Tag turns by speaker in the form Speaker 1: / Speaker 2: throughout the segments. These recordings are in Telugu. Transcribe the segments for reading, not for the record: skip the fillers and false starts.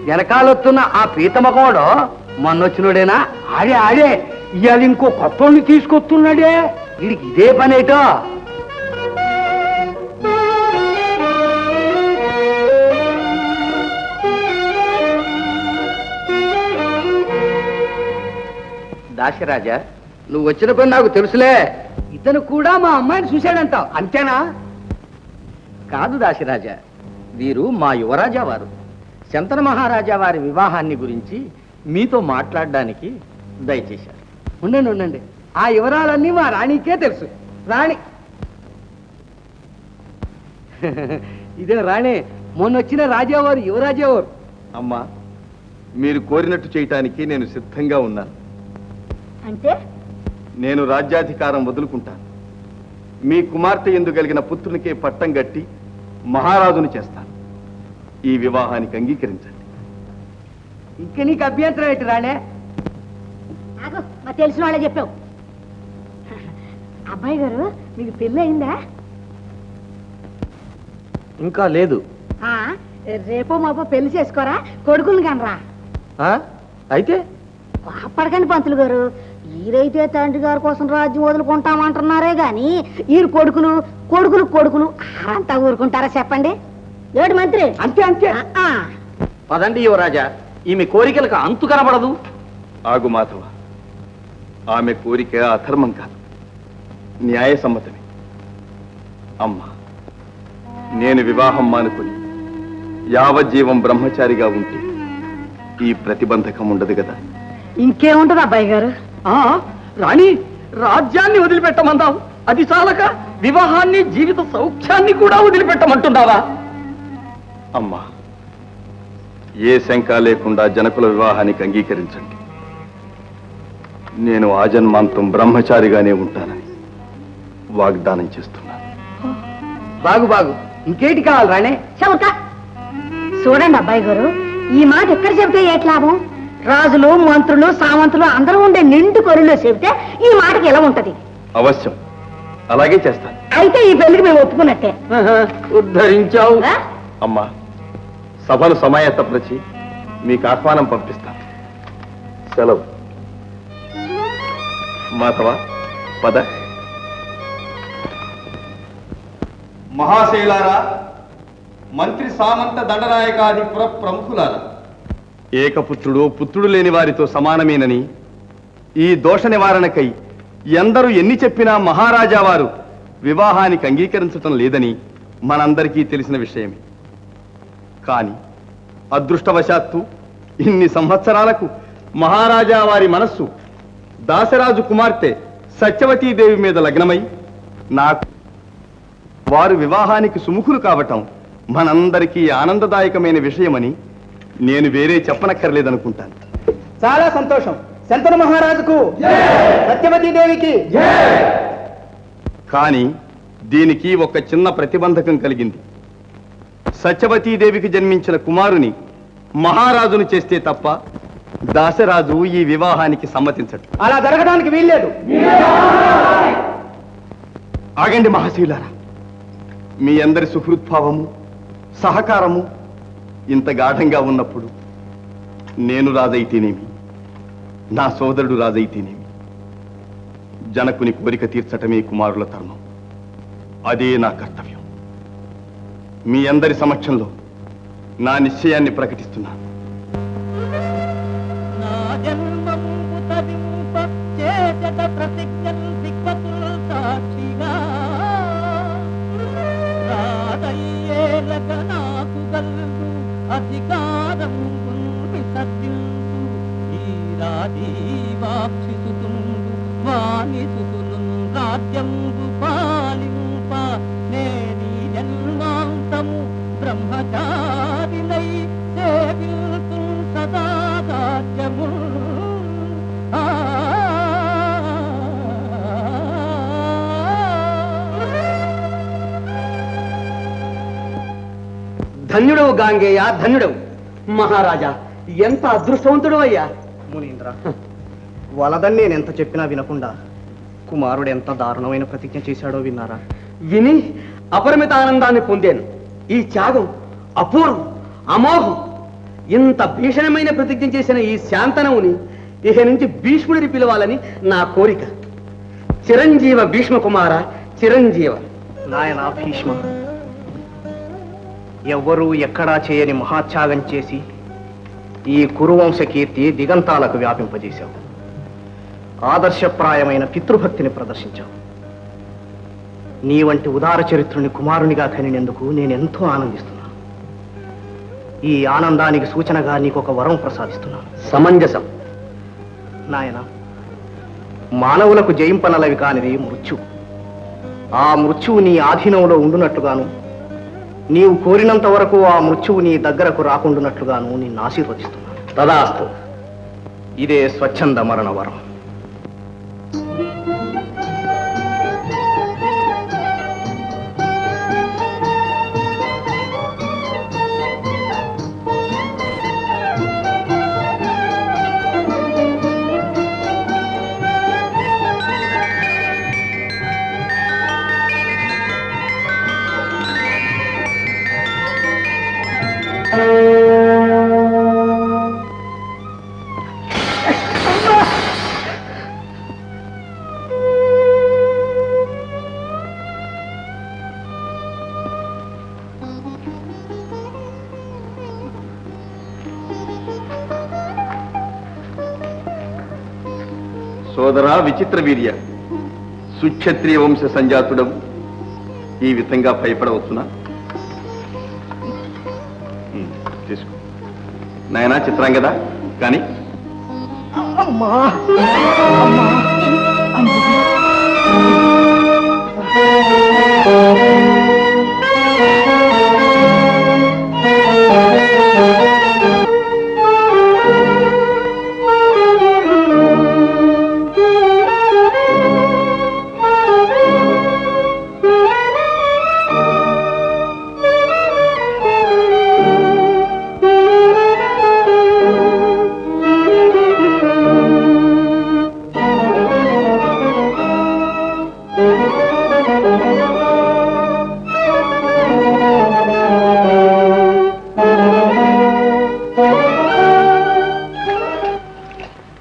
Speaker 1: వెనకాలొస్తున్న ఆ ప్రీతమకోడు మొన్నొచ్చినోడేనా? ఆడే ఆడే ఇవాళ ఇంకో కొత్తోడిని తీసుకొస్తున్నాడే. వీడికి ఇదే పనేటో. దాశరాజా, నువ్వు వచ్చిన పని నాకు తెలుసులే. ఇతను కూడా మా అమ్మాయిని చూశాడంటావు, అంతేనా? కాదు దాశరాజా, వీరు మా యువరాజా వారు. శంతన మహారాజా వారి వివాహాన్ని గురించి మీతో మాట్లాడడానికి దయచేశారు. ఉండండి ఉండండి, ఆ వివరాలన్నీ మా రాణికే తెలుసు. రాణి ఇదే రాణి, మొన్నొచ్చిన రాజావారు యువరాజావారు.
Speaker 2: అమ్మా, మీరు కోరినట్టు చేయటానికి నేను సిద్ధంగా ఉన్నాను.
Speaker 3: అంటే
Speaker 2: నేను రాజ్యాధికారం వదులుకుంటాను. మీ కుమార్తె ఎందు కలిగిన పుత్రునికే పట్టం గట్టి మహారాజును చేస్తాను. ఈ వివాహానికి అంగీకరించండి.
Speaker 1: ఇంక నీకు అభ్యంతరం ఏంటి రాణే?
Speaker 3: మా తెలిసిన వాళ్ళే చెప్పావు. అబ్బాయి గారు, మీకు పెళ్ళి అయిందా?
Speaker 1: ఇంకా లేదు.
Speaker 3: రేపో మాపో పెళ్లి చేసుకోరా, కొడుకులు కనరా.
Speaker 1: అయితే
Speaker 3: అప్పటికండి పంతులు గారు, ఈరైతే తండ్రి గారి కోసం రాజ్యం వదులుకుంటామంటున్నారే గాని ఈ కొడుకులు కొడుకులు కొడుకులు అంతా ఊరుకుంటారా చెప్పండి? ఏడు మంత్రి,
Speaker 1: అంతే అంతే. పదండి యువరాజా, ఈమె కోరికలకు అంతు కనబడదు.
Speaker 2: ఆగు మాధవ, ఆమె కోరిక అధర్మం కాదు, న్యాయసమ్మతమే. అమ్మా, నేను వివాహం మానుకుని యావజ్జీవం బ్రహ్మచారిగా ఉంటే ఈ ప్రతిబంధకం ఉండదు కదా.
Speaker 3: ఇంకేముంటది అబ్బాయి గారు?
Speaker 1: రాణి, రాజ్యాన్ని వదిలిపెట్టమందావు, అది చాలక వివాహాన్ని జీవిత సౌఖ్యాన్ని కూడా వదిలిపెట్టమంటున్నావా?
Speaker 2: అమ్మా, ఏ శంక లేకుండా జనకుల వివాహానికి అంగీకరించండి. నేను ఆజన్మాంతం బ్రహ్మచారిగానే ఉంటానని వాగ్దానం చేస్తున్నాను.
Speaker 1: బాగు బాగు, ఇంకేటి కావాలి రాణే?
Speaker 3: చౌక చూడండి అబ్బాయి గారు, ఈ మాట ఎక్కడ చెబితే ఏటి లాభం? రాజులు మంత్రులు సామంతులు అందరూ ఉండే నిండు కొరిలో చెబితే ఈ మాటకి ఎలా ఉంటది?
Speaker 2: అవశ్యం, అలాగే చేస్తాను.
Speaker 3: అయితే ఈ పెళ్లికి మేము ఒప్పుకున్నట్టే.
Speaker 1: ఉద్ధరించావు.
Speaker 2: అమ్మా, సభను సమాయత్తపరిచి మీకు ఆహ్వానం పంపిస్తాను. సెలవు. మాధవ, పద. మహాశైలారా, మంత్రి సామంత దండనాయకాధిపుర ప్రముఖులారా, ఏకపుత్రుడు పుత్రుడు లేని వారితో సమానమేనని ఈ దోష నివారణకై ఎందరూ ఎన్ని చెప్పినా మహారాజా వారు వివాహానికి అంగీకరించటం లేదని మనందరికీ తెలిసిన విషయమే. కాని అదృష్టవశాత్తు ఇన్ని సంవత్సరాలకు మహారాజా వారి మనస్సు దాసరాజు కుమార్తె సత్యవతీదేవి మీద లగ్నమై నాకు వారు వివాహానికి సుముఖులు కావటం మనందరికీ ఆనందదాయకమైన విషయమని నేను వేరే చెప్పనక్కర్లేదనుకుంటాను.
Speaker 1: చాలా సంతోషం. శంతన మహారాజుకు, సత్యవతీదేవికి.
Speaker 2: కానీ దీనికి ఒక చిన్న ప్రతిబంధకం కలిగింది. సత్యవతీదేవికి జన్మించిన కుమారుని మహారాజును చేస్తే తప్ప దాసరాజు ఈ వివాహానికి సమ్మతించడు.
Speaker 1: అలా జరగడానికి వీల్లేదు.
Speaker 2: ఆగండి మహాశీలారా, మీ అందరి సుహృద్భావము సహకారము ఇంత గాఢంగా ఉన్నప్పుడు నేను రాజైతేనేమి, నా సోదరుడు రాజైతేనేమి, జనకుని కోరిక తీర్చటమే కుమారుల ధర్మం. అదే నా కర్తవ్యం. మీ అందరి సమక్షంలో నా నిశ్చయాన్ని ప్రకటిస్తున్నాను.
Speaker 4: అధికారం రాజ్యంబు పాలింప నేని జన్మాంతము బ్రహ్మచారినై సేవిల్తు సదా రాజ్యము.
Speaker 1: ధన్యుడవు గాంగేయ, ధన్యుడవు. మహారాజా, ఎంత అదృష్టవంతుడు అయ్యా. మునీంద్ర, వలదని నేను ఎంత చెప్పినా వినకుండా కుమారుడు ఎంత దారుణమైన ప్రతిజ్ఞ చేశాడో విన్నారా? విని అపరిమిత ఆనందాన్ని పొందాను. ఈ త్యాగం అపూర్వం, అమోఘం. ఇంత భీషణమైన ప్రతిజ్ఞ చేసిన ఈ శాంతనవుని ఇక నుంచి భీష్ముడిని పిలవాలని నా కోరిక. చిరంజీవ భీష్మ కుమార, చిరంజీవ.
Speaker 5: నాయన భీష్మ, ఎవ్వరూ ఎక్కడా చేయని మహాత్యాగం చేసి ఈ కురువంశ కీర్తి దిగంతాలకు వ్యాపింపజేశావు. ఆదర్శప్రాయమైన పితృభక్తిని ప్రదర్శించావు. నీ వంటి ఉదార చరిత్రుని కుమారునిగా కనినందుకు నేనెంతో ఆనందిస్తున్నాను. ఈ ఆనందానికి సూచనగా నీకు ఒక వరం ప్రసాదిస్తున్నాను.
Speaker 1: సమంజసం.
Speaker 5: నాయన, మానవులకు జయింపనలవి కానిది మృత్యు. ఆ మృత్యువు నీ ఆధీనంలో ఉండునట్లుగాను, నీవు కోరినంత వరకు ఆ మృత్యువు నీ దగ్గరకు రాకుండునట్లుగాను నిన్ను ఆశీర్వదిస్తున్నాను.
Speaker 1: తదాస్తు.
Speaker 5: ఇదే స్వచ్ఛంద మరణ వరం.
Speaker 2: సోదరా విచిత్ర వీర్య, సుక్షత్రియ వంశ సంజాతుడం ఈ విధంగా భయపడవచ్చునా? తీసుకో నాయనా చిత్రాంగదా. కానీ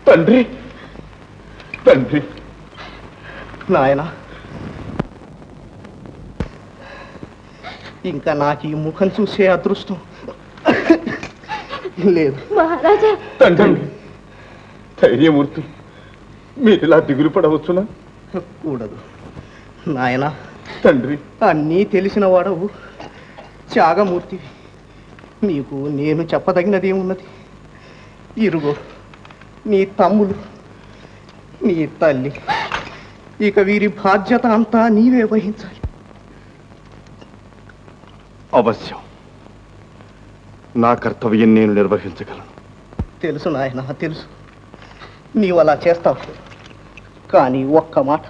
Speaker 2: తండ్రి, తండ్రి.
Speaker 5: నాయన, ఇంకా నాకు ఈ ముఖం చూసే అదృష్టం లేదు.
Speaker 3: మహారాజా,
Speaker 2: తండ్రి, ధైర్యమూర్తి, మీరు ఇలా దిగులు పడవచ్చునా?
Speaker 5: కూడదు నాయన.
Speaker 2: తండ్రి,
Speaker 5: అన్నీ తెలిసిన వాడవు, త్యాగమూర్తి. నీకు నేను చెప్పదగినది ఏమున్నది? ఇరుగో నీ తమ్ములు, నీ తల్లి. ఇక వీరి బాధ్యత అంతా నీవే వహించాలి.
Speaker 2: అవశ్యం నా కర్తవ్యం నేను నిర్వహించగలను.
Speaker 5: తెలుసు నాయన, తెలుసు. నీవు అలా చేస్తావు. కానీ ఒక్క మాట,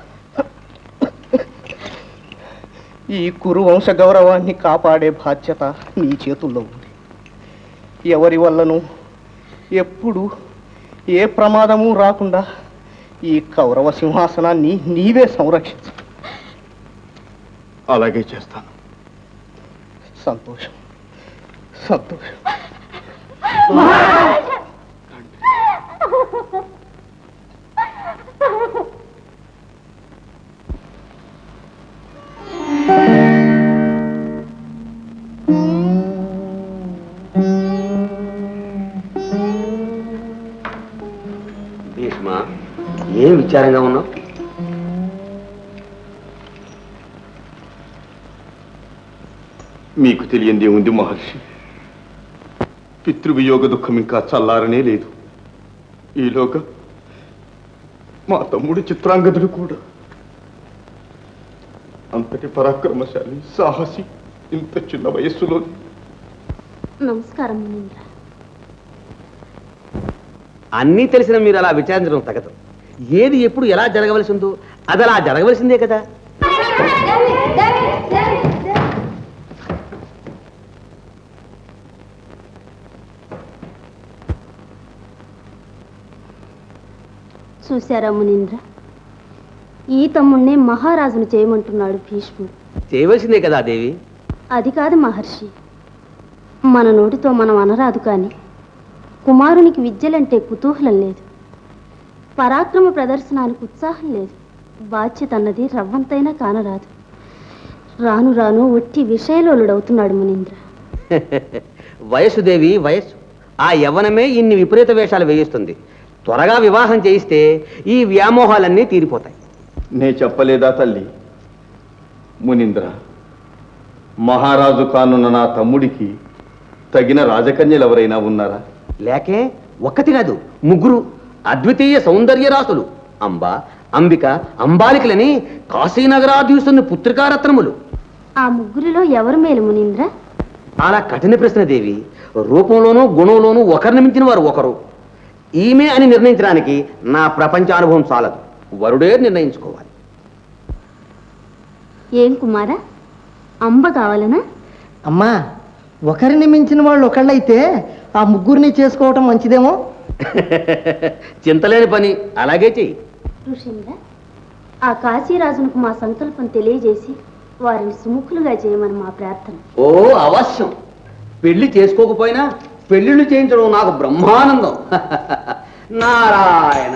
Speaker 5: ఈ కురు వంశ గౌరవాన్ని కాపాడే బాధ్యత నీ చేతుల్లో ఉంది. ఎవరి వల్లను ఎప్పుడు ఏ ప్రమాదము రాకుండా ఈ కౌరవ సింహాసనాన్ని నీవే సంరక్షించు.
Speaker 2: అలాగే చేస్తాను.
Speaker 5: సంతోషం, సంతోషం.
Speaker 1: భీష్మ, ఏం విచారంగా ఉన్నావు?
Speaker 2: మీకు తెలియందే ఉంది మహర్షి. పితృవియోగ దుఃఖం ఇంకా చల్లారనే లేదు. ఈలోగా మా తమ్ముడు చిత్రాంగదుడు కూడా అంతటి పరాక్రమశాలి, సాహసి, ఇంత చిన్న వయస్సులో.
Speaker 3: నమస్కారం మునీంద్ర.
Speaker 1: అన్నీ తెలిసిన మీరు అలా విచారించడం తగదు. ఏది ఎప్పుడు ఎలా జరగవలసి ఉందో అది అలా జరగవలసిందే కదా.
Speaker 3: చూశారా మునీంద్ర, ఈ తమ్ముణ్ణే మహారాజును చేయమంటున్నాడు భీష్ముడు.
Speaker 1: చేయవలసిందే కదా దేవి.
Speaker 3: అది కాదు మహర్షి, మన నోటితో మనం అనరాదు కానీ
Speaker 6: కుమారునికి విద్యలంటే కుతూహలం లేదు, పరాక్రమ ప్రదర్శనానికి ఉత్సాహం లేదు, బాధ్యత అన్నది రవ్వంతైనా కానరాదు. రాను రాను ఒట్టి విషయలోలుడవుతున్నాడు మునీంద్ర.
Speaker 1: వయస్సుదేవి వయస్సు, ఆ యవ్వనమే ఇన్ని విపరీత వేషాలు వేయిస్తుంది. త్వరగా వివాహం చేయిస్తే ఈ వ్యామోహాలన్నీ తీరిపోతాయి.
Speaker 2: నే చెప్పలేదా తల్లి? మునీంద్ర, మహారాజు కానున్న నా తమ్ముడికి తగిన రాజకన్యలు ఎవరైనా ఉన్నారా?
Speaker 1: లేకే, ఒక్కటి కాదు, ముగ్గురు అద్వితీయ సౌందర్య రాసులు. అంబ, అంబిక, అంబాలికలని కాశీనగరాధీశుని పుత్రికారత్నములు.
Speaker 6: ఆ ముగ్గురిలో ఎవరు మేలు మునీంద్ర?
Speaker 1: చాలా కఠిన ప్రశ్న దేవి. రూపంలోనూ గుణంలోనూ ఒకరిని మించిన వారు ఒకరు. ఈమె అని నిర్ణయించడానికి నా ప్రపంచానుభవం చాలదు. వరుడే నిర్ణయించుకోవాలి.
Speaker 6: ఏం కుమారా, అంబ కావాలనా?
Speaker 4: అమ్మా, ఒకరిని మించిన వాళ్ళు ఒకళ్ళైతే ఆ ముగ్గురిని చేసుకోవటం మంచిదేమో.
Speaker 1: చింతలేని పని, అలాగే చెయ్యి.
Speaker 6: ఋషీంద్ర, ఆ కాశీరాజునకు మా సంకల్పం తెలియజేసి వారిని సుముఖులుగా చేయమని మా ప్రార్థన.
Speaker 1: ఓ అవశ్యం. పెళ్లి చేసుకోకపోయినా పెళ్లిళ్ళు చేయించడం నాకు బ్రహ్మానందం. నారాయణ